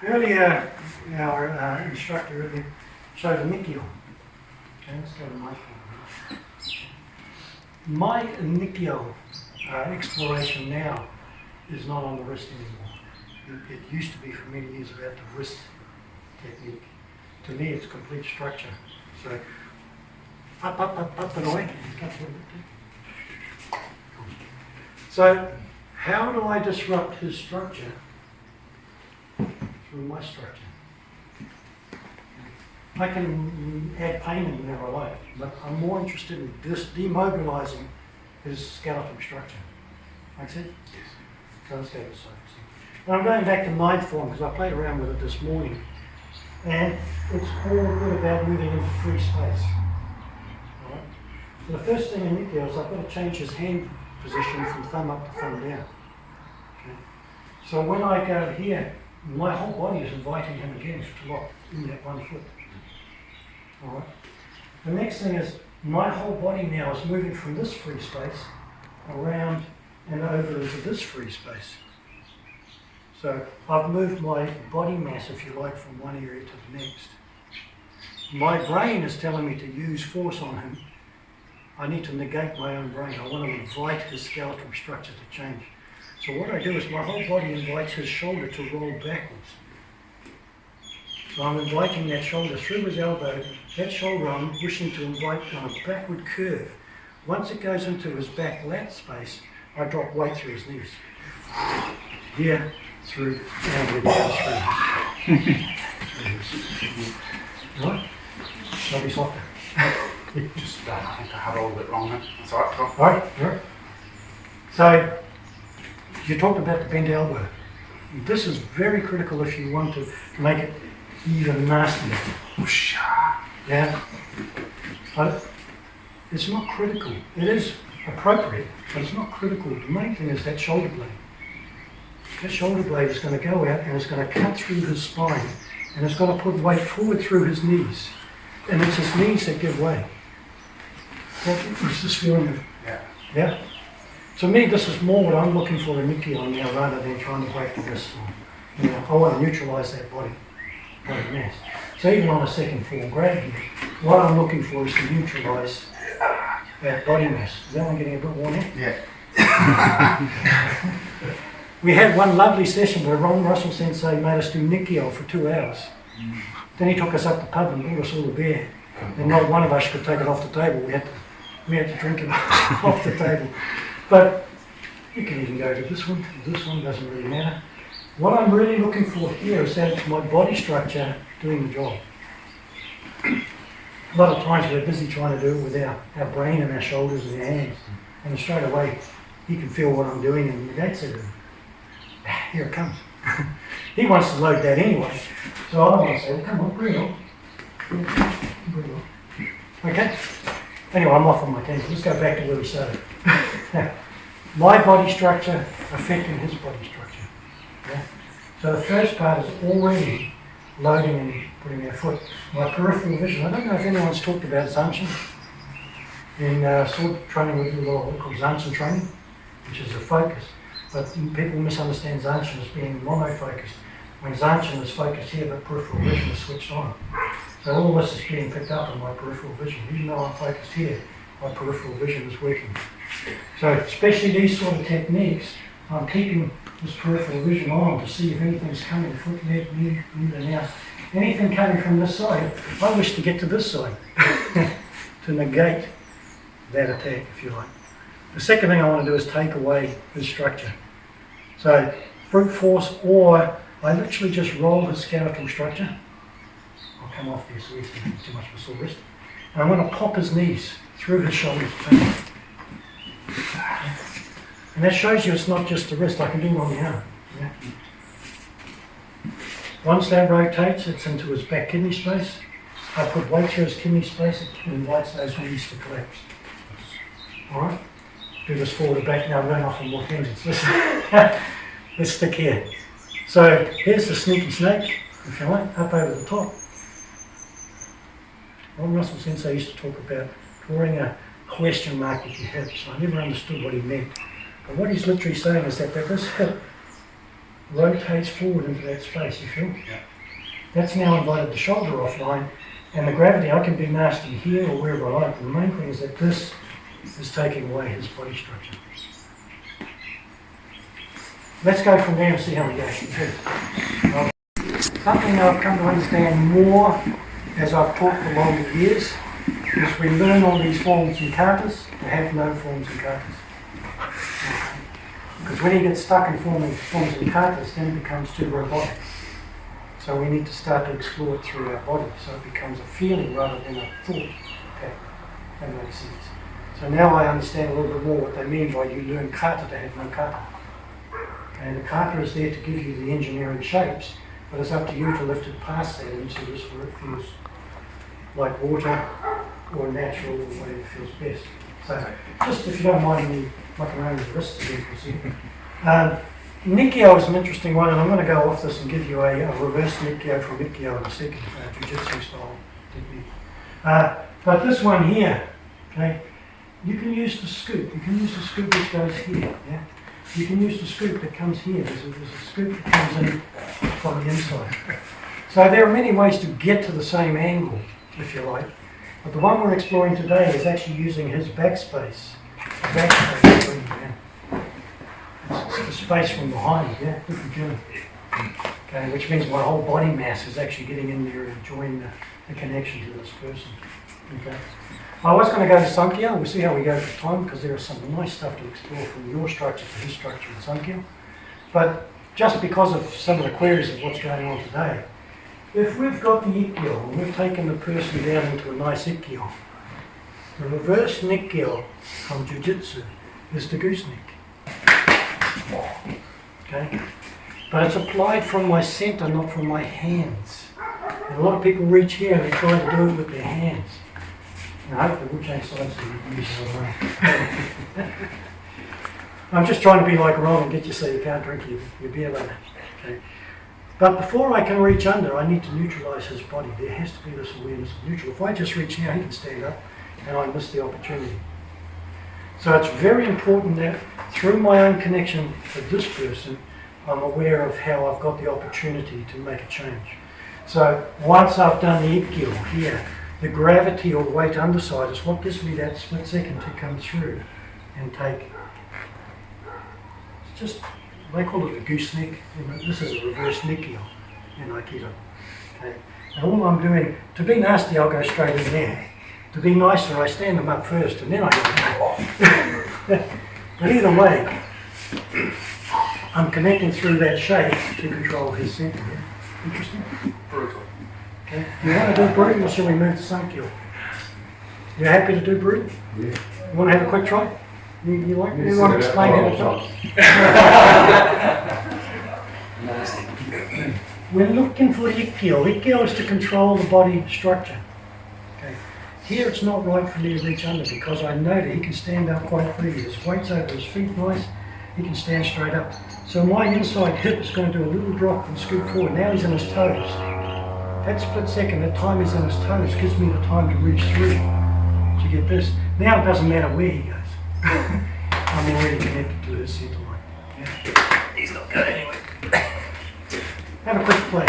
Earlier, our instructor earlier showed a Nikyo. Okay, let's go to my phone. My Nikyo exploration now is not on the wrist anymore. It used to be for many years about the wrist technique. To me, it's complete structure. So, up and away. So, how do I disrupt his structure through my structure? I can add pain in whenever I like, but I'm more interested in demobilizing his skeletal structure. Make sense? Yes. So let's go to the side. Now I'm going back to mind form because I played around with it this morning, and it's all good about moving into free space. All right? So the first thing in Nikyo is I've got to change his hand position from thumb up to thumb down. Okay? So when I go here, my whole body is inviting him again to lock in that one foot. All right. The next thing is my whole body now is moving from this free space around and over into this free space. So I've moved my body mass, if you like, from one area to the next. My brain is telling me to use force on him. I need to negate my own brain. I want to invite his skeletal structure to change. So what I do is my whole body invites his shoulder to roll backwards. So I'm inviting that shoulder through his elbow. That shoulder I'm wishing to invite on a backward curve. Once it goes into his back lat space, I drop weight through his knees. Here, through, and it goes through. Right? That'll be softer. Just, I think I had all of it wrong then. That's all right, Tom. All right. So, you talked about the bent elbow. This is very critical if you want to make it even nastier. Yeah. But it's not critical. It is appropriate, but it's not critical. The main thing is that shoulder blade. That shoulder blade is going to go out and it's going to cut through his spine and it's going to put weight forward through his knees. And it's his knees that give way. What's this feeling of? Yeah? To me, this is more what I'm looking for in Nikyo now rather than trying to break the wrist. I want to neutralize that body mass. So even on a second form gravity, what I'm looking for is to neutralize that body mass. Is that one getting a bit worn out? Yeah. We had one lovely session where Ron Russell Sensei made us do Nikyo for 2 hours. Then he took us up the pub and brought us all a beer. And not one of us could take it off the table. We had to drink it off the table. But you can even go to this one doesn't really matter. What I'm really looking for here is that it's my body structure doing the job. A lot of times we're busy trying to do it with our brain and our shoulders and our hands. And straight away, he can feel what I'm doing and negates it. Here it comes. He wants to load that anyway. So I want to say, well, come on, bring it on. Bring it on. Okay? Anyway, I'm off on my tangent. Let's go back to where we started. My body structure affecting his body structure. Yeah? So the first part is already loading and putting our foot. My peripheral vision. I don't know if anyone's talked about Zanshin. In sword training we do a lot called Zanshin training, which is a focus. But people misunderstand Zanshin as being monofocused. When Zanshin is focused here, but peripheral vision is switched on. So all this is being picked up in my peripheral vision. Even though I'm focused here, my peripheral vision is working. So especially these sort of techniques, I'm keeping this peripheral vision on to see if anything's coming, foot, leg, knee, in and out. Anything coming from this side, I wish to get to this side to negate that attack, if you like. The second thing I want to do is take away his structure. So brute force, or I literally just roll his skeletal structure. I'll come off there so he's too much of a sore wrist. And I'm going to pop his knees through his shoulders. And that shows you it's not just the wrist, I can do it on the arm. Yeah. Once that rotates, it's into his back kidney space. I put weight through his kidney space, it invites those knees to collapse. Alright? Do this forward and back. Now I'm going off on more tangents. Listen. Let's stick here. So here's the sneaky snake, if you like, up over the top. Ron Russell Sensei used to talk about drawing a question mark with your hips. I never understood what he meant. But what he's literally saying is that this hip rotates forward into that space, you feel? Yeah. That's now invited the shoulder offline, and the gravity, I can be nasty here or wherever I like. The main thing is that this is taking away his body structure. Let's go from there and see how we go. Something I've come to understand more as I've talked along the years is we learn all these forms and katas to have no forms and katas. Because when you get stuck in forms and katas, then it becomes too robotic. So we need to start to explore it through our body, so it becomes a feeling rather than a thought. Okay, that makes sense. So now I understand a little bit more what they mean by you learn kata to have no kata. And the kata is there to give you the engineering shapes, but it's up to you to lift it past that into this where it feels like water or natural or whatever feels best. So just if you don't mind me mucking around with the wrists again for a second. Nikyo is an interesting one, and I'm going to go off this and give you a reverse Nikyo from Nikyo in a second, jiu-jitsu style technique. But this one here, okay, you can use the scoop. You can use the scoop which goes here. Yeah? You can use the scoop that comes here. There's a scoop that comes in from the inside. So there are many ways to get to the same angle, if you like. But the one we're exploring today is actually using his backspace. Backspace, yeah. It's the space from behind, yeah, different feeling. Okay, which means my whole body mass is actually getting in there and enjoying the connection to this person. Okay. I was going to go to Sankhya. We'll see how we go for time because there is some nice stuff to explore from your structure to his structure in Sankhya. But just because of some of the queries of what's going on today, if we've got the Ikkyo and we've taken the person down into a nice Ikkyo, the reverse Nikyo from Jiu-Jitsu is the gooseneck. Okay? But it's applied from my center, not from my hands. And a lot of people reach here and they try to do it with their hands. And I hope they will change sides so you can use it all around. I'm just trying to be like Ron and get you so you can't drink your beer later. Okay? But before I can reach under, I need to neutralize his body. There has to be this awareness of neutral. If I just reach now, he can stand up and I miss the opportunity. So it's very important that through my own connection with this person, I'm aware of how I've got the opportunity to make a change. So once I've done the Ikkyo here, the gravity or weight underside is what gives me that split second to come through and take. It's just, they call it a gooseneck. This is a reverse Nikyo in Aikido. Okay. And all I'm doing, to be nasty, I'll go straight in there. To be nicer, I stand them up first and then I go. But either way, I'm connecting through that shape to control his center. Yeah? Interesting? Brutal. Okay. You want to do brutal or shall we move to Sankhya? You happy to do brutal? Yeah. You want to have a quick try? You like? You want to explain how to try? We're looking for Ikkyo. Ikkyo is to control the body structure. Okay. Here it's not right for me to reach under because I know that he can stand up quite freely. His weight's over his feet nice. He can stand straight up. So my inside hip is going to do a little drop and scoot forward. Now he's on his toes. That split second, that time he's on his toes, gives me the time to reach through to get this. Now it doesn't matter where he goes. I'm already connected to his center line. Yeah. He's not going anywhere. Have a quick play.